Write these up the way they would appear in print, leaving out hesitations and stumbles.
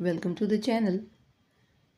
Welcome to the channel.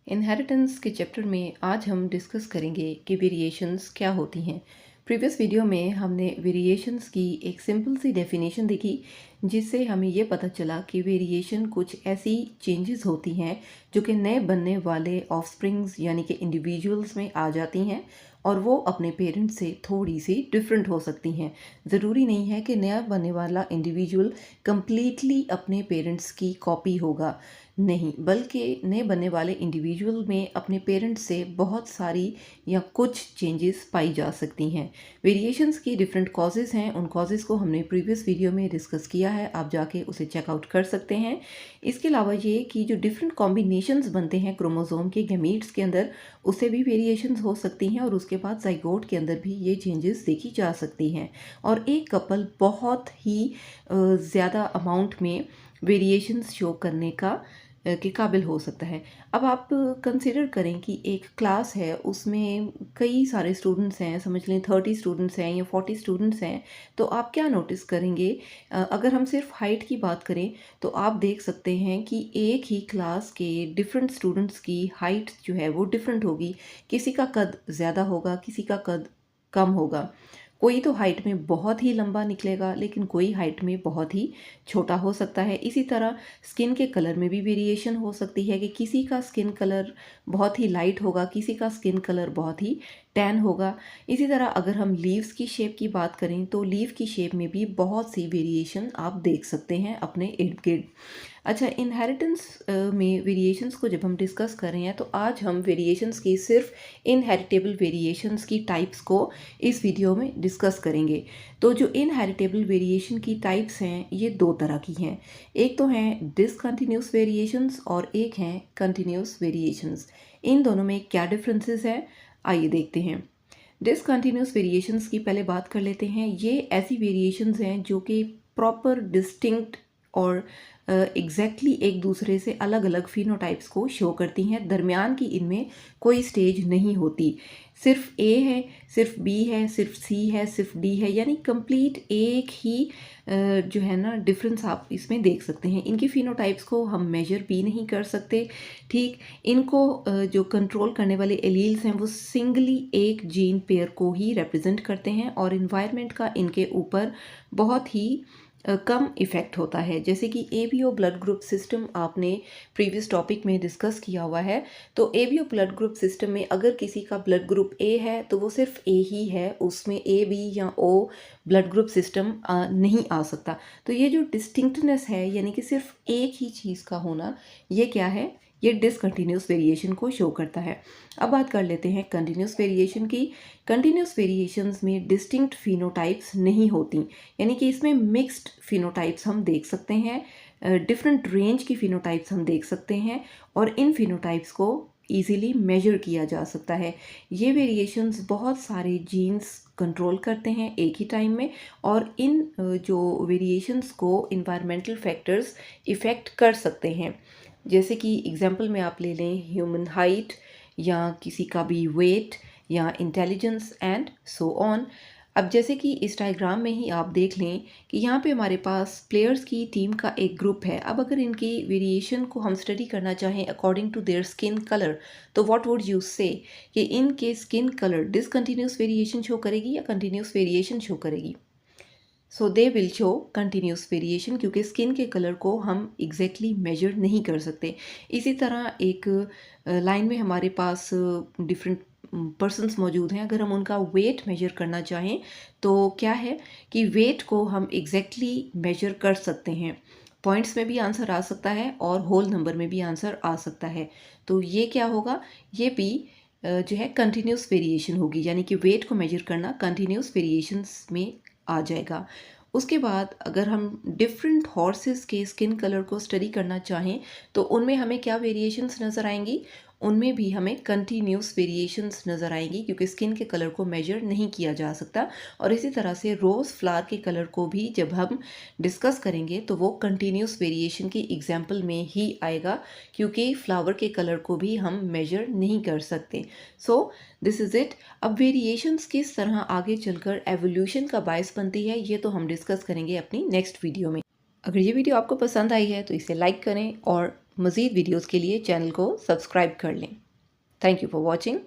Inheritance के chapter में आज हम डिस्कस करेंगे कि वेरिएशंस क्या होती हैं। प्रीवियस वीडियो में हमने वेरिएशंस की एक सिंपल सी डेफिनेशन देखी, जिससे हमें ये पता चला कि वेरिएशन कुछ ऐसी चेंजेस होती हैं जो कि नए बनने वाले ऑफस्प्रिंग्स यानी कि इंडिविजुअल्स में आ जाती हैं और वो अपने पेरेंट्स से थोड़ी सी डिफरेंट हो सकती हैं। ज़रूरी नहीं है कि नया बनने वाला इंडिविजुअल कम्प्लीटली अपने पेरेंट्स की कॉपी होगा, नहीं, बल्कि नए बनने वाले इंडिविजुअल में अपने पेरेंट्स से बहुत सारी या कुछ चेंजेस पाई जा सकती हैं। वेरिएशंस की डिफरेंट कॉजेज़ हैं, उन कॉजेज़ को हमने प्रीवियस वीडियो में डिस्कस किया है, आप जाके उसे चेकआउट कर सकते हैं। इसके अलावा ये कि जो डिफरेंट कॉम्बिनेशंस बनते हैं क्रोमोसोम के गैमीट्स के अंदर, उससे भी वेरिएशंस हो सकती हैं और उसके बाद ज़ाइगोट के अंदर भी ये चेंजेस देखी जा सकती हैं। और एक कपल बहुत ही ज़्यादा अमाउंट में वेरिएशंस शो करने के काबिल हो सकता है। अब आप कंसिडर करें कि एक क्लास है, उसमें कई सारे स्टूडेंट्स हैं, समझ लें 30 स्टूडेंट्स हैं या 40 स्टूडेंट्स हैं, तो आप क्या नोटिस करेंगे? अगर हम सिर्फ हाइट की बात करें तो आप देख सकते हैं कि एक ही क्लास के डिफरेंट स्टूडेंट्स की हाइट जो है वो डिफरेंट होगी। किसी का कद ज़्यादा होगा, किसी का कद कम होगा। कोई तो हाइट में बहुत ही लंबा निकलेगा, लेकिन कोई हाइट में बहुत ही छोटा हो सकता है। इसी तरह स्किन के कलर में भी वेरिएशन हो सकती है कि किसी का स्किन कलर बहुत ही लाइट होगा, किसी का स्किन कलर बहुत ही टैन होगा। इसी तरह अगर हम लीव्स की शेप की बात करें तो लीव की शेप में भी बहुत सी वेरिएशन आप देख सकते हैं अपने इर्द गिर्द। अच्छा, इनहेरिटेंस में वेरिएशंस को जब हम डिस्कस कर रहे हैं तो आज हम वेरिएशंस की सिर्फ इनहेरिटेबल वेरिएशंस की टाइप्स को इस वीडियो में डिस्कस करेंगे। तो जो इनहेरिटेबल वेरिएशन की टाइप्स हैं ये दो तरह की हैं। एक तो हैं डिसकंटिन्यूस वेरिएशंस और एक हैं कंटिन्यूस वेरिएशंस। इन दोनों में क्या डिफरेंसेस है, आइए देखते हैं। डिसकंटिन्यूस वेरिएशंस की पहले बात कर लेते हैं। ये ऐसी वेरिएशंस हैं जो कि प्रॉपर डिस्टिंक्ट और एग्जैक्टली एक दूसरे से अलग अलग फिनोटाइप्स को शो करती हैं। दरमियान की इनमें कोई स्टेज नहीं होती। सिर्फ ए है, सिर्फ बी है, सिर्फ सी है, सिर्फ डी है, यानी कंप्लीट एक ही जो है ना डिफरेंस आप इसमें देख सकते हैं। इनकी फिनोटाइप्स को हम मेजर भी नहीं कर सकते। ठीक, इनको जो कंट्रोल करने वाले एलील्स हैं वो सिंगली एक जीन पेयर को ही रिप्रेजेंट करते हैं और इन्वायरमेंट का इनके ऊपर बहुत ही कम इफ़ेक्ट होता है। जैसे कि एबीओ ब्लड ग्रुप सिस्टम आपने प्रीवियस टॉपिक में डिस्कस किया हुआ है। तो एबीओ ब्लड ग्रुप सिस्टम में अगर किसी का ब्लड ग्रुप ए है तो वो सिर्फ ए ही है, उसमें ए बी या ओ ब्लड ग्रुप सिस्टम नहीं आ सकता। तो ये जो डिस्टिंक्टनेस है, यानी कि सिर्फ एक ही चीज़ का होना, ये क्या है? ये डिसकंटिन्यूस वेरिएशन को शो करता है। अब बात कर लेते हैं कंटिन्यूस वेरिएशन की। कंटिन्यूस वेरिएशंस में डिस्टिंक्ट फिनोटाइप्स नहीं होती, यानी कि इसमें मिक्स्ड फिनोटाइप्स हम देख सकते हैं, डिफरेंट रेंज की फिनोटाइप्स हम देख सकते हैं और इन फिनोटाइप्स को ईजिली मेजर किया जा सकता है। ये वेरिएशंस बहुत सारे जीन्स कंट्रोल करते हैं एक ही टाइम में और इन जो वेरिएशंस को इन्वायरमेंटल फैक्टर्स इफ़ेक्ट कर सकते हैं। जैसे कि एग्जांपल में आप ले लें ह्यूमन हाइट या किसी का भी वेट या इंटेलिजेंस एंड सो ऑन। अब जैसे कि इस डायग्राम में ही आप देख लें कि यहाँ पे हमारे पास प्लेयर्स की टीम का एक ग्रुप है। अब अगर इनकी वेरिएशन को हम स्टडी करना चाहें according to their skin colour, तो व्हाट वुड यू से कि इनके skin colour discontinuous variation show करेगी या कंटिन्यूस वेरिएशन शो करेगी? So they will show continuous variation, क्योंकि स्किन के कलर को हम एग्जैक्टली मेजर नहीं कर सकते। इसी तरह एक लाइन में हमारे पास डिफरेंट पर्सन्स मौजूद हैं। अगर हम उनका वेट मेजर करना चाहें तो क्या है कि वेट को हम एग्जैक्टली मेजर कर सकते हैं। पॉइंट्स में भी आंसर आ सकता है और होल नंबर में भी आंसर आ सकता है। तो ये क्या होगा? ये भी जो है कंटिन्यूस वेरिएशन होगी, यानी कि वेट को मेजर करना कंटिन्यूस वेरिएशंस में आ जाएगा। उसके बाद अगर हम डिफरेंट हॉर्सेस के स्किन कलर को स्टडी करना चाहें तो उनमें हमें क्या वेरिएशंस नज़र आएंगी? उनमें भी हमें कंटिन्यूस वेरिएशंस नज़र आएंगी, क्योंकि स्किन के कलर को मेजर नहीं किया जा सकता। और इसी तरह से रोज़ फ्लावर के कलर को भी जब हम डिस्कस करेंगे तो वो कंटिन्यूस वेरिएशन की एग्जाम्पल में ही आएगा, क्योंकि फ्लावर के कलर को भी हम मेजर नहीं कर सकते। So this is it. अब वेरिएशंस किस तरह आगे चलकर एवोल्यूशन का बायस बनती है, ये तो हम डिस्कस करेंगे अपनी नेक्स्ट वीडियो में। अगर ये वीडियो आपको पसंद आई है तो इसे लाइक करें और मज़ीद वीडियोज़ के लिए चैनल को सब्सक्राइब कर लें। Thank you for watching.